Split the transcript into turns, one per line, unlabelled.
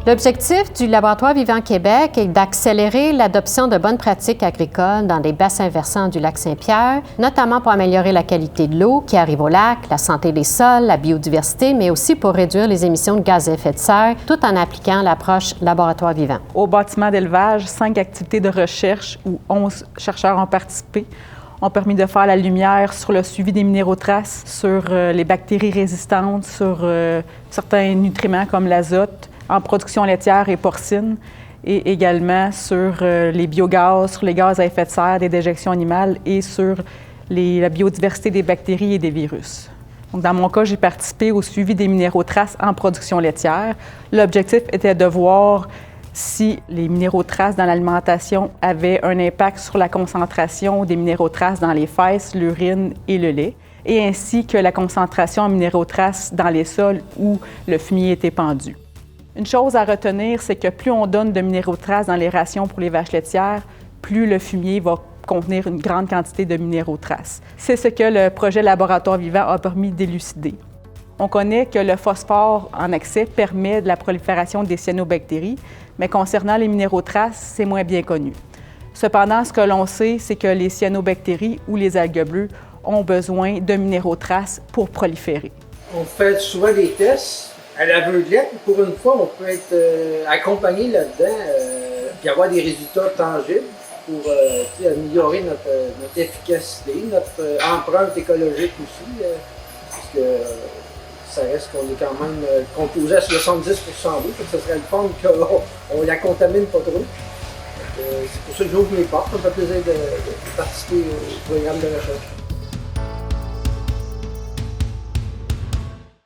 L'objectif du Laboratoire Vivant Québec est d'accélérer l'adoption de bonnes pratiques agricoles dans les bassins versants du lac Saint-Pierre, notamment pour améliorer la qualité de l'eau qui arrive au lac, la santé des sols, la biodiversité, mais aussi pour réduire les émissions de gaz à effet de serre, tout en appliquant l'approche Laboratoire Vivant.
Au bâtiment d'élevage, 5 activités de recherche où 11 chercheurs ont participé ont permis de faire la lumière sur le suivi des minéraux traces, sur les bactéries résistantes, sur certains nutriments comme l'azote, en production laitière et porcine, et également sur les biogaz, sur les gaz à effet de serre des déjections animales et sur la biodiversité des bactéries et des virus. Donc, dans mon cas, j'ai participé au suivi des minéraux traces en production laitière. L'objectif était de voir si les minéraux traces dans l'alimentation avaient un impact sur la concentration des minéraux traces dans les fesses, l'urine et le lait, et ainsi que la concentration en minéraux traces dans les sols où le fumier était pendu. Une chose à retenir, c'est que plus on donne de minéraux traces dans les rations pour les vaches laitières, plus le fumier va contenir une grande quantité de minéraux traces. C'est ce que le projet Laboratoire Vivant a permis d'élucider. On connaît que le phosphore en excès permet de la prolifération des cyanobactéries, mais concernant les minéraux traces, c'est moins bien connu. Cependant, ce que l'on sait, c'est que les cyanobactéries ou les algues bleues ont besoin de minéraux traces pour proliférer.
On fait souvent des tests à l'aveuglette. Pour une fois, on peut être accompagné là-dedans puis avoir des résultats tangibles pour améliorer notre efficacité, notre empreinte écologique aussi, parce que ça reste qu'on est quand même composé à 70% d'eau, donc ce serait le fun qu'on la contamine pas trop. C'est pour ça que j'ouvre mes portes, ça me fait plaisir de participer au programme de recherche.